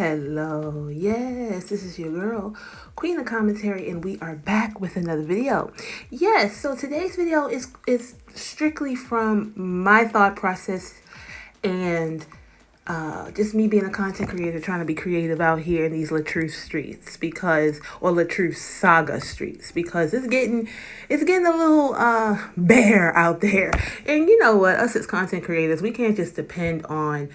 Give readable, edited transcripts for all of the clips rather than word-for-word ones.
Hello, yes, this is your girl, Queen of Commentary, and we are back with another video. Yes, so today's video is strictly from my thought process and just me being a content creator trying to be creative out here in these LaTruth streets or LaTruth saga streets, because it's getting a little bare out there. And you know what, us as content creators, we can't just depend on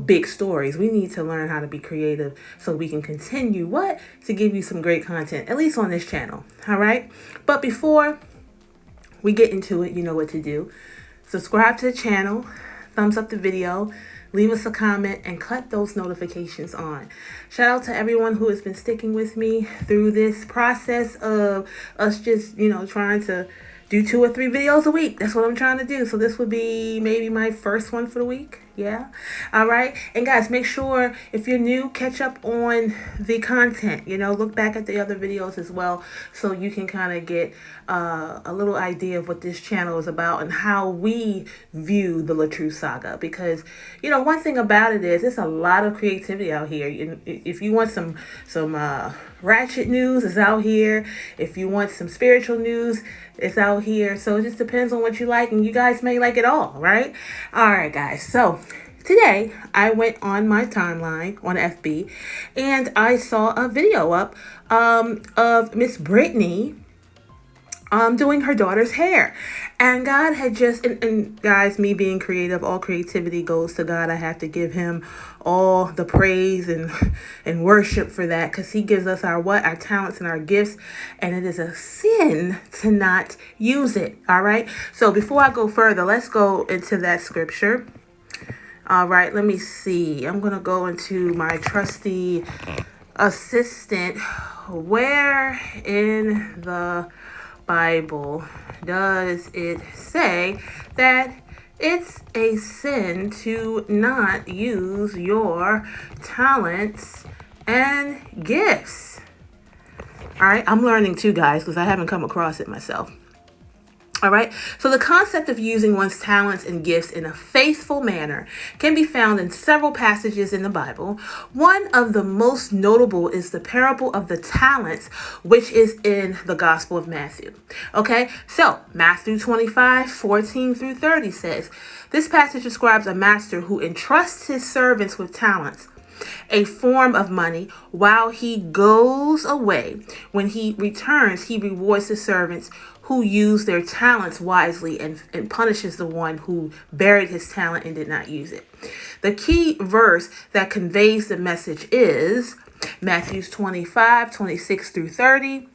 big stories. We need to learn how to be creative so we can continue to give you some great content, at least on this channel. All right. But before we get into it, you know what to do. Subscribe to the channel, thumbs up the video, leave us a comment, and cut those notifications on. Shout out to everyone who has been sticking with me through this process of us just, trying to do 2 or 3 videos a week. That's what I'm trying to do. So this would be maybe my first one for the week. Yeah. All right. And guys, make sure if you're new, catch up on the content, look back at the other videos as well, so you can kind of get a little idea of what this channel is about and how we view the LaTruth saga. Because, one thing about it is it's a lot of creativity out here. If you want some ratchet news, it's out here. If you want some spiritual news, it's out here. So it just depends on what you like, and you guys may like it all, right? All right, guys. So today I went on my timeline on FB and I saw a video up of Miss Brittany doing her daughter's hair. And God had just, and guys, me being creative, all creativity goes to God. I have to give him all the praise and worship for that, because he gives us our talents and our gifts, and it is a sin to not use it. All right. So before I go further, let's go into that scripture. All right, let me see. I'm going to go into my trusty assistant. Where in the Bible does it say that it's a sin to not use your talents and gifts? All right, I'm learning too, guys, because I haven't come across it myself. All right. So the concept of using one's talents and gifts in a faithful manner can be found in several passages in the Bible. One of the most notable is the parable of the talents, which is in the Gospel of Matthew. Okay. So Matthew 25:14-30 says, this passage describes a master who entrusts his servants with talents, a form of money, while he goes away. When he returns, he rewards the servants who use their talents wisely and punishes the one who buried his talent and did not use it. The key verse that conveys the message is Matthew 25:26-30,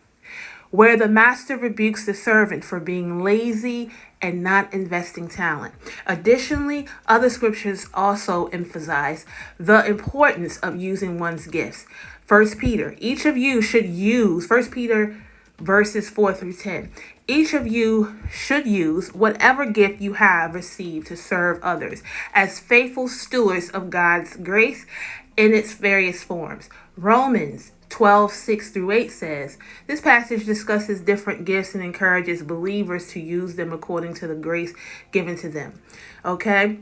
where the master rebukes the servant for being lazy and not investing talent. Additionally, other scriptures also emphasize the importance of using one's gifts. 1 Peter, each of you should use, 1 Peter verses 4-10. Each of you should use whatever gift you have received to serve others as faithful stewards of God's grace in its various forms. Romans 12:6-8 says, this passage discusses different gifts and encourages believers to use them according to the grace given to them. Okay?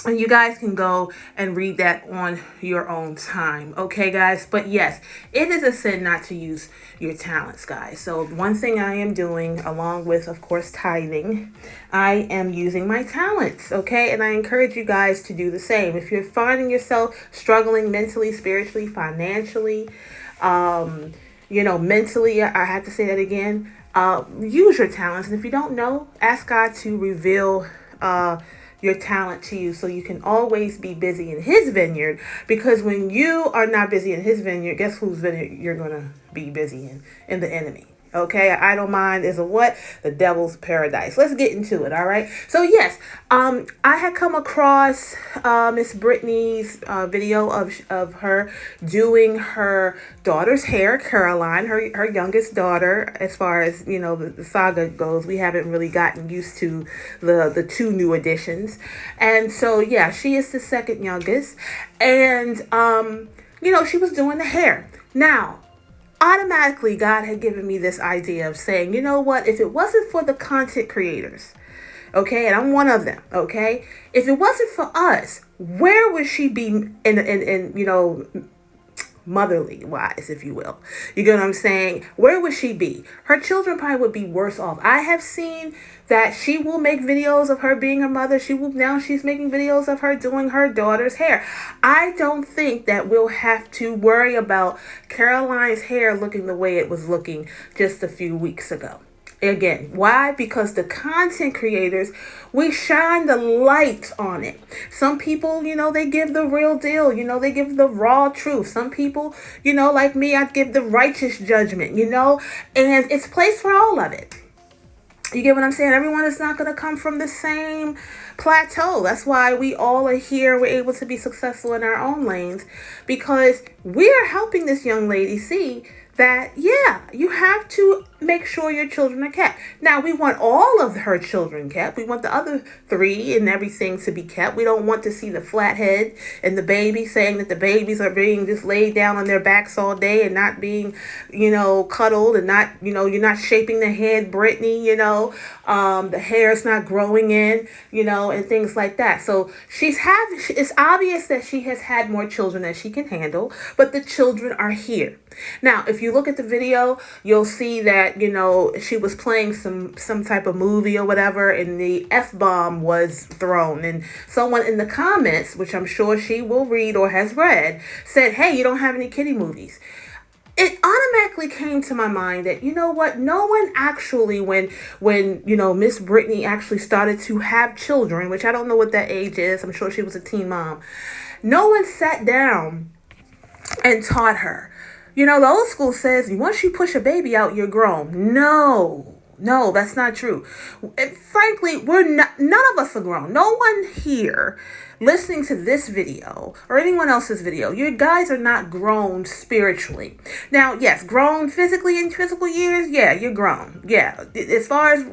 And you guys can go and read that on your own time. Okay, guys? But yes, it is a sin not to use your talents, guys. So one thing I am doing, along with, of course, tithing, I am using my talents. Okay? And I encourage you guys to do the same. If you're finding yourself struggling mentally, spiritually, financially, mentally, I have to say that again, use your talents. And if you don't know, ask God to reveal your talent to you, so you can always be busy in his vineyard. Because when you are not busy in his vineyard, guess whose vineyard you're going to be busy in the enemy. Okay, an idle mind is the devil's paradise. Let's get into it. All right. So yes, I had come across Miss Brittany's video of her doing her daughter's hair, Caroline, her youngest daughter. As far as the saga goes, we haven't really gotten used to the 2 new additions, and so yeah, she is the second youngest, and she was doing the hair. Now, automatically, God had given me this idea of saying, you know what, if it wasn't for the content creators Okay, and I'm one of them. Okay, if it wasn't for us, where would she be in motherly wise, if you will? You get what I'm saying? Where would she be? Her children probably would be worse off. I have seen that she will make videos of her being a mother. She's making videos of her doing her daughter's hair. I don't think that we'll have to worry about Caroline's hair looking the way it was looking just a few weeks ago. Again, why? Because the content creators, we shine the light on it. Some people, they give the real deal. They give the raw truth. Some people, like me, I give the righteous judgment, and it's place for all of it. You get what I'm saying? Everyone is not going to come from the same plateau. That's why we all are here. We're able to be successful in our own lanes, because we're helping this young lady see that, yeah, you have to make sure your children are kept. Now, we want all of her children kept. We want the other 3 and everything to be kept. We don't want to see the flathead and the baby, saying that the babies are being just laid down on their backs all day and not being, cuddled, and not, you're not shaping the head, Brittany, the hair is not growing in, and things like that. So it's obvious that she has had more children than she can handle, but the children are here. Now, if you look at the video, you'll see that, she was playing some type of movie or whatever, and the F-bomb was thrown. And someone in the comments, which I'm sure she will read or has read, said, hey, you don't have any kiddie movies. It automatically came to my mind that, no one actually, when Miss Brittany actually started to have children, which I don't know what that age is, I'm sure she was a teen mom, no one sat down and taught her. The old school says, once you push a baby out, you're grown. No, that's not true. And frankly, none of us are grown. No one here listening to this video or anyone else's video, you guys are not grown spiritually. Now, yes, grown physically in physical years, yeah, you're grown. Yeah, as far as,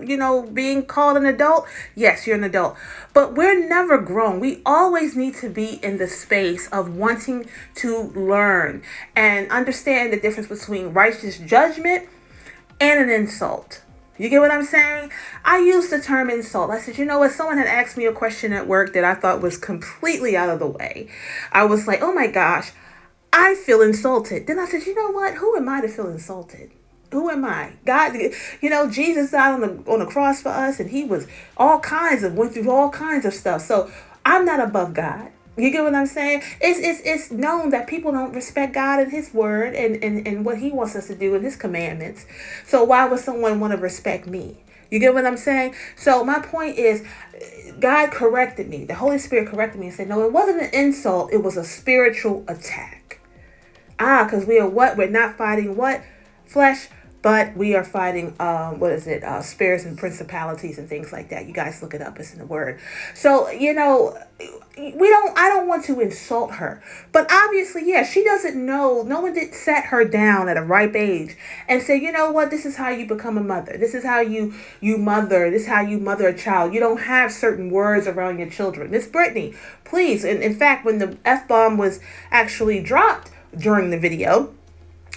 being called an adult, yes, you're an adult. But we're never grown. We always need to be in the space of wanting to learn and understand the difference between righteous judgment and an insult. You get what I'm saying? I use the term insult. I said, someone had asked me a question at work that I thought was completely out of the way. I was like, oh my gosh, I feel insulted. Then I said, who am I to feel insulted? Who am I? God, Jesus died on the cross for us, and he was went through all kinds of stuff. So I'm not above God. You get what I'm saying? It's known that people don't respect God and his word and what he wants us to do and his commandments. So why would someone want to respect me? You get what I'm saying? So my point is, God corrected me. The Holy Spirit corrected me and said, no, it wasn't an insult. It was a spiritual attack. Because we are what? We're not fighting what? Flesh. But we are fighting, spirits and principalities and things like that. You guys look it up. It's in the word. So, I don't want to insult her. But obviously, yeah, she doesn't know. No one did set her down at a ripe age and say, this is how you become a mother. This is how you mother. This is how you mother a child. You don't have certain words around your children. Miss Brittany, please. And in fact, when the F-bomb was actually dropped during the video,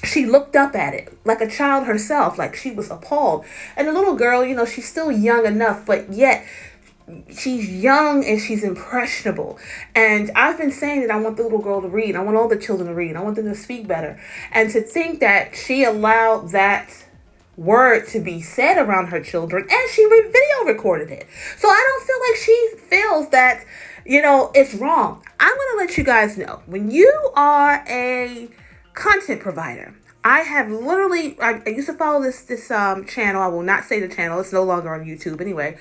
she looked up at it like a child herself, like she was appalled. And the little girl, she's still young enough, but yet she's young and she's impressionable. And I've been saying that I want the little girl to read. I want all the children to read. I want them to speak better. And to think that she allowed that word to be said around her children, and she video recorded it. So I don't feel like she feels that, it's wrong. I'm going to let you guys know, when you are a content provider, I have literally, I used to follow this channel. I will not say the channel. It's no longer on YouTube anyway.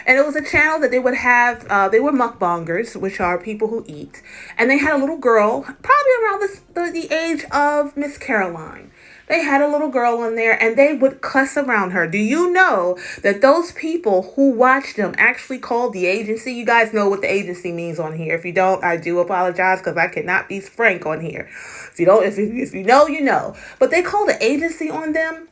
And it was a channel that they would have, they were mukbangers, which are people who eat. And they had a little girl, probably around the age of Miss Caroline. They had a little girl on there and they would cuss around her. Do you know that those people who watched them actually called the agency? You guys know what the agency means on here. If you don't, I do apologize, because I cannot be frank on here. If you don't, if you know, you know. But they called the agency on them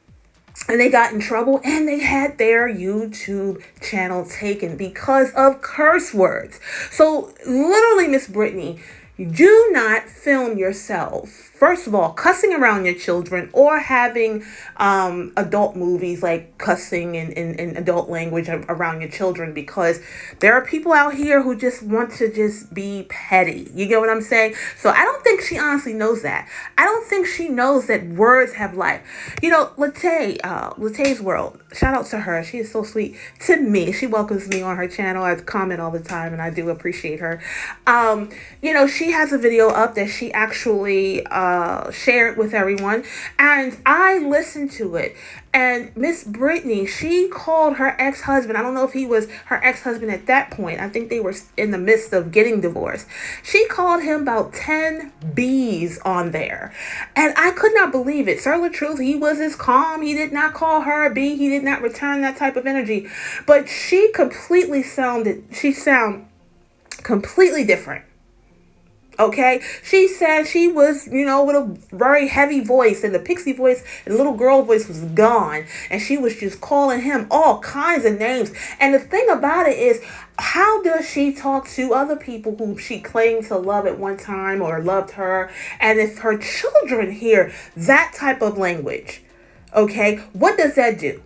and they got in trouble, and they had their YouTube channel taken because of curse words. So literally, Miss Brittany, Do not film yourself, first of all, cussing around your children or having adult movies like cussing and adult language around your children, because there are people out here who just want to just be petty. You get what I'm saying? So I don't think she honestly knows that. I don't think she knows that words have life. You know, Latay's World, shout out to her. She is so sweet to me. She welcomes me on her channel. I comment all the time and I do appreciate her. You know, she has a video up that she actually shared with everyone, and I listened to it. And Miss Brittany, she called her ex-husband, I don't know if he was her ex-husband at that point, I think they were in the midst of getting divorced. She called him about 10 B's on there, and I could not believe it. Sir LaTruth, he was as calm. He did not call her a B. He did not return that type of energy, but she sound completely different. Okay, she said she was, you know, with a very heavy voice, and the pixie voice and little girl voice was gone, and she was just calling him all kinds of names. And the thing about it is, how does she talk to other people who she claimed to love at one time or loved her? And if her children hear that type of language, okay, what does that do?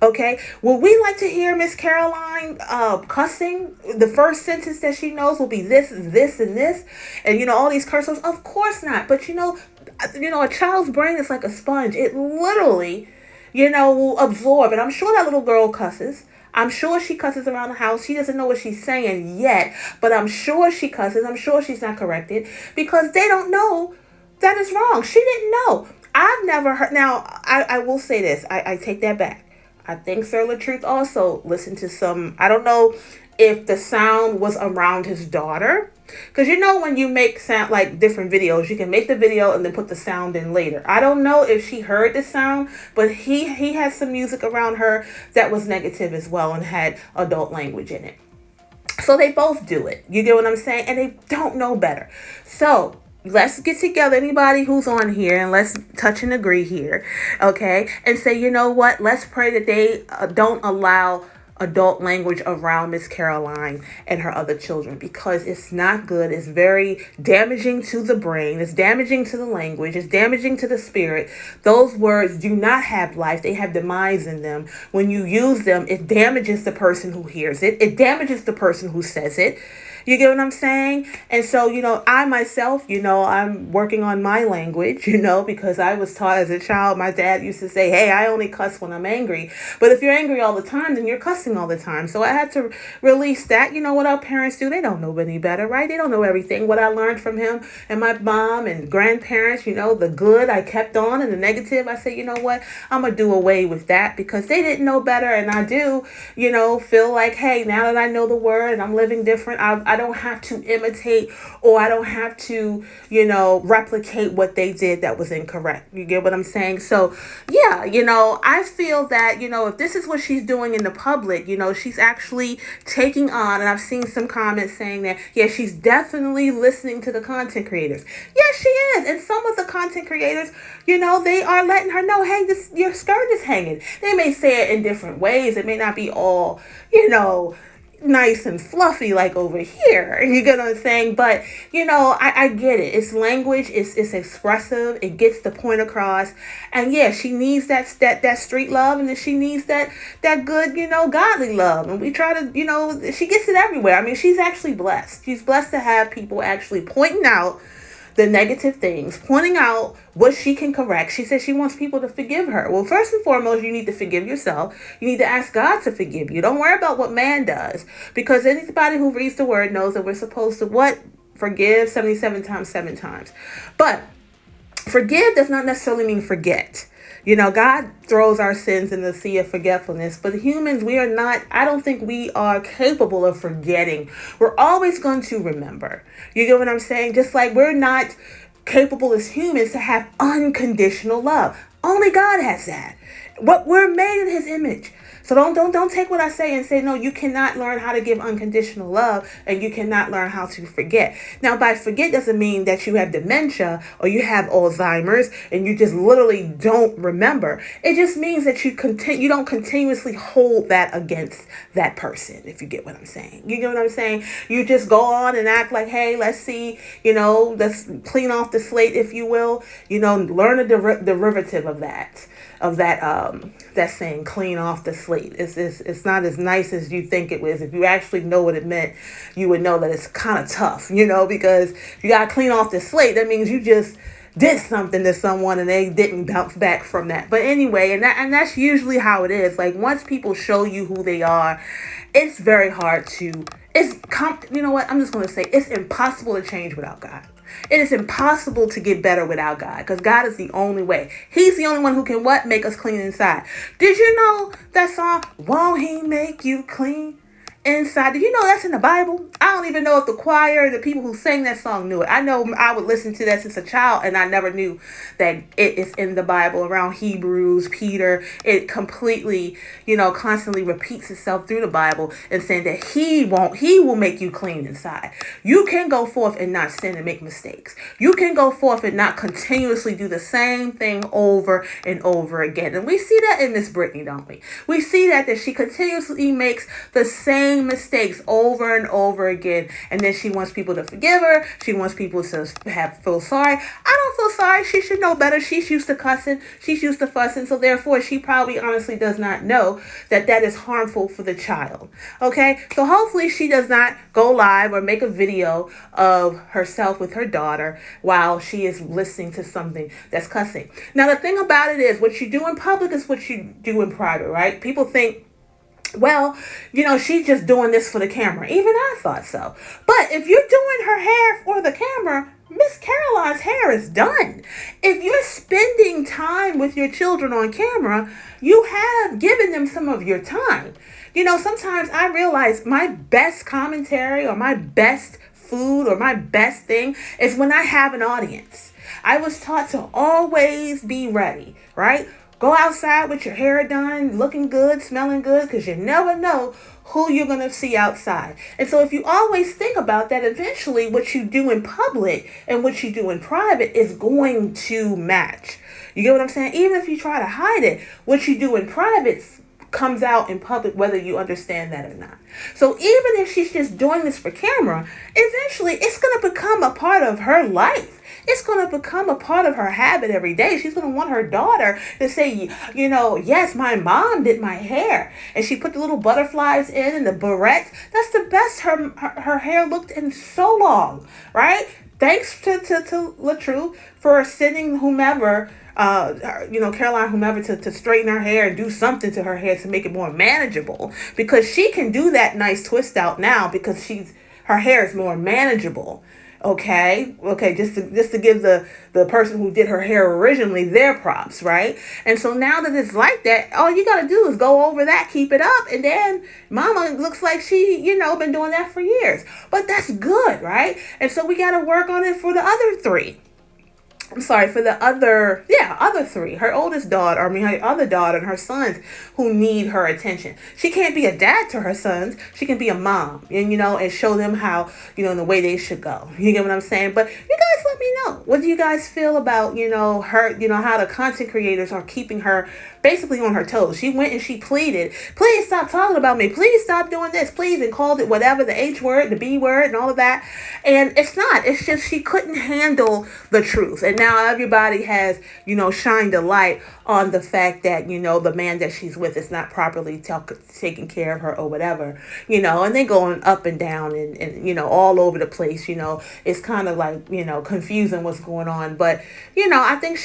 Okay, would we like to hear Miss Caroline cussing? The first sentence that she knows will be this, this, and this, and you know, all these curse words. Of course not. But you know, a child's brain is like a sponge. It literally, you know, will absorb. And I'm sure that little girl cusses. I'm sure she cusses around the house. She doesn't know what she's saying yet, but I'm sure she cusses. I'm sure she's not corrected because they don't know that is wrong. She didn't know. I've never heard. Now, I will say this. I take that back. I think Sir LaTruth also listened to some, I don't know if the sound was around his daughter. Because you know, when you make sound like different videos, you can make the video and then put the sound in later. I don't know if she heard the sound, but he had some music around her that was negative as well and had adult language in it. So they both do it. You get what I'm saying? And they don't know better. So let's get together, anybody who's on here, and let's touch and agree here, okay? And say, you know what? Let's pray that they don't allow adult language around Miss Caroline and her other children, because it's not good. It's very damaging to the brain. It's damaging to the language. It's damaging to the spirit. Those words do not have life. They have demise in them. When you use them, it damages the person who hears it. It damages the person who says it. You get what I'm saying? And so, you know, I myself, you know, I'm working on my language, you know, because I was taught as a child, my dad used to say, hey, I only cuss when I'm angry. But if you're angry all the time, then you're cussing all the time. So I had to release that. You know what our parents do? They don't know any better, right? They don't know everything. What I learned from him and my mom and grandparents, you know, the good I kept on, and the negative, I said, you know what? I'm going to do away with that because they didn't know better. And I do, you know, feel like, hey, now that I know the word and I'm living different, I don't have to imitate, or I don't have to, you know, replicate what they did that was incorrect. You get what I'm saying? So, yeah, you know, I feel that, you know, if this is what she's doing in the public, you know, she's actually taking on, and I've seen some comments saying that, yeah, she's definitely listening to the content creators. Yes, she is. And some of the content creators, you know, they are letting her know, hey, your skirt is hanging. They may say it in different ways. It may not be all, you know, nice and fluffy like over here. You get what I'm saying? But, you know, I get it. It's language. It's expressive. It gets the point across. And yeah, she needs that street love, and then she needs that good, you know, godly love. And we try to, you know, she gets it everywhere. I mean, she's actually blessed. She's blessed to have people actually pointing out the negative things, pointing out what she can correct. She says she wants people to forgive her. Well, first and foremost, you need to forgive yourself. You need to ask God to forgive you. Don't worry about what man does, because anybody who reads the word knows that we're supposed to what? Forgive 77 times, 7 times. But forgive does not necessarily mean forget. You know, God throws our sins in the sea of forgetfulness, but humans, we are not, I don't think we are capable of forgetting. We're always going to remember. You get what I'm saying? Just like we're not capable as humans to have unconditional love. Only God has that. What we're made in his image. So don't take what I say and say, no, you cannot learn how to give unconditional love and you cannot learn how to forget. Now, by forget doesn't mean that you have dementia or you have Alzheimer's and you just literally don't remember. It just means that you don't continuously hold that against that person, if you get what I'm saying. You get what I'm saying? You just go on and act like, hey, let's see, let's clean off the slate, if you will, learn a derivative of that saying, clean off the slate. It's not as nice as you think it was. If you actually know what it meant, you would know that it's kind of tough, because you got to clean off the slate. That means you just did something to someone and they didn't bounce back from that. But anyway, and that's usually how it is. Like, once people show you who they are, it's very hard to, you know what? I'm just going to say it's impossible to change without God. It is impossible to get better without God, because God is the only way. He's the only one who can what? Make us clean inside. Did you know that song, Won't He Make You Clean Inside? Did you know that's in the Bible? I don't even know if the choir, the people who sang that song knew it. I know I would listen to that since a child, and I never knew that it is in the Bible, around Hebrews, Peter. It completely, constantly repeats itself through the Bible and saying that he will make you clean inside. You can go forth and not sin and make mistakes. You can go forth and not continuously do the same thing over and over again. And we see that in Miss Brittany, don't we? We see that she continuously makes the same mistakes over and over again, and then she wants people to forgive her. She wants people to feel sorry. I don't feel sorry. She should know better. She's used to cussing. She's used to fussing. So therefore, she probably honestly does not know that is harmful for the child. Okay, so hopefully she does not go live or make a video of herself with her daughter while she is listening to something that's cussing. Now, the thing about it is, what you do in public is what you do in private, right? People think, well, she's just doing this for the camera. Even I thought so. But if you're doing her hair for the camera, Miss Caroline's hair is done. If you're spending time with your children on camera, you have given them some of your time. Sometimes I realize my best commentary or my best food or my best thing is when I have an audience. I was taught to always be ready, right? Go outside with your hair done, looking good, smelling good, because you never know who you're going to see outside. And so if you always think about that, eventually what you do in public and what you do in private is going to match. You get what I'm saying? Even if you try to hide it, what you do in private comes out in public, whether you understand that or not. So even if she's just doing this for camera, eventually it's going to become a part of her life. It's going to become a part of her habit every day. She's going to want her daughter to say, yes, my mom did my hair. And she put the little butterflies in and the barrettes. That's the best her hair looked in so long, right? Thanks to LaTruth for sending whomever, Caroline, whomever, to straighten her hair and do something to her hair to make it more manageable. Because she can do that nice twist out now because her hair is more manageable. Okay, just to give the person who did her hair originally their props, right? And so now that it's like that, all you got to do is go over that, keep it up, and then mama looks like she, been doing that for years. But that's good, right? And so we got to work on it for the other three. For the other three, her oldest daughter, her other daughter and her sons who need her attention. She can't be a dad to her sons. She can be a mom and show them how, the way they should go. You get what I'm saying? But you guys let me know. What do you guys feel about, her, how the content creators are keeping her basically on her toes? She went and she pleaded, please stop talking about me. Please stop doing this, please. And called it whatever, the H word, the B word and all of that. And it's not. It's just she couldn't handle the truth. And now everybody has, shined a light on the fact that, the man that she's with is not properly taking care of her or whatever, and they going up and down and all over the place, it's kind of like, confusing what's going on. But, I think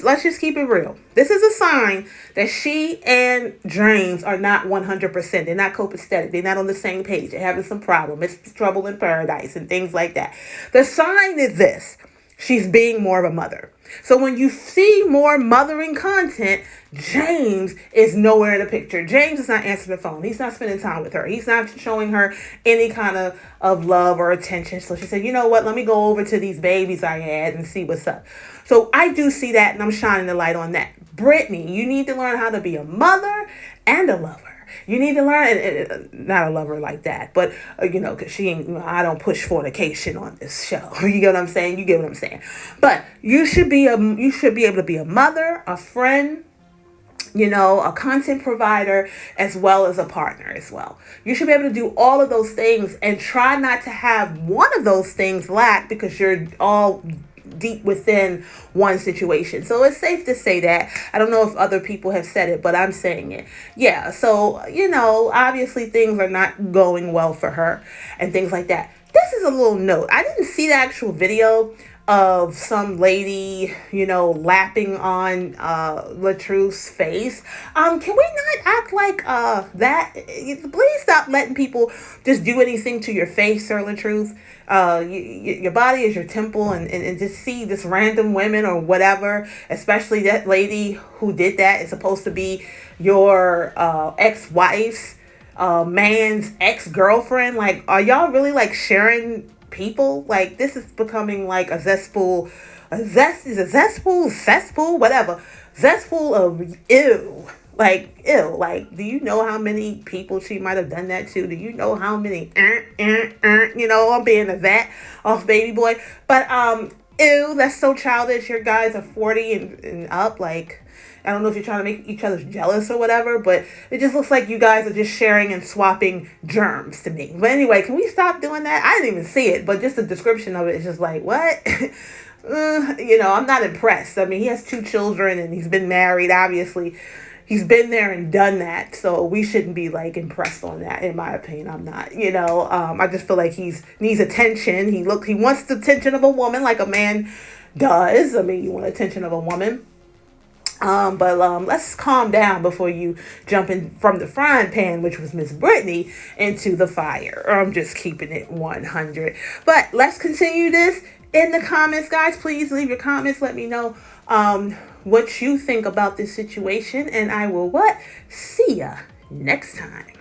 let's just keep it real. This is a sign that she and James are not 100%. They're not copacetic. They're not on the same page. They're having some problem. It's trouble in paradise and things like that. The sign is this. she's being more of a mother. So when you see more mothering content, James is nowhere in the picture. James is not answering the phone. He's not spending time with her. He's not showing her any kind of love or attention. So she said, you know what, let me go over to these babies I had and see what's up. So I do see that, and I'm shining the light on that. Brittany, you need to learn how to be a mother and a lover. You need to learn, not a lover like that, but, because she ain't, I don't push fornication on this show. You get what I'm saying? You get what I'm saying? But you should be able to be a mother, a friend, a content provider, as well as a partner as well. You should be able to do all of those things and try not to have one of those things lack because you're all deep within one situation. So it's safe to say that. I don't know if other people have said it, but I'm saying it. Yeah. So, obviously things are not going well for her and things like that. This is a little note. I didn't see the actual video of some lady, lapping on LaTruth's face. Can we not act like that? Please stop letting people just do anything to your face, Sir LaTruth. Your body is your temple, and just see this random women or whatever, especially that lady who did that is supposed to be your ex-wife's man's ex-girlfriend. Like, are y'all really like sharing people? Like, this is becoming like a cesspool, whatever, cesspool of ew. Like, ew. Like, do you know how many people she might have done that to? Do you know how many, I'm being a vet off baby boy. But, ew, that's so childish. Your guys are 40 and up. Like, I don't know if you're trying to make each other jealous or whatever, but it just looks like you guys are just sharing and swapping germs to me. But anyway, can we stop doing that? I didn't even see it, but just the description of it is just like, what? I'm not impressed. I mean, he has 2 children and he's been married, obviously. He's been there and done that, so we shouldn't be like impressed on that. In my opinion, I'm not. I just feel like he needs attention. He wants the attention of a woman, like a man does. I mean, you want attention of a woman. But let's calm down before you jump in from the frying pan, which was Miss Brittany, into the fire. I'm just keeping it 100. But let's continue this in the comments, guys. Please leave your comments. Let me know what you think about this situation, and I will see ya next time.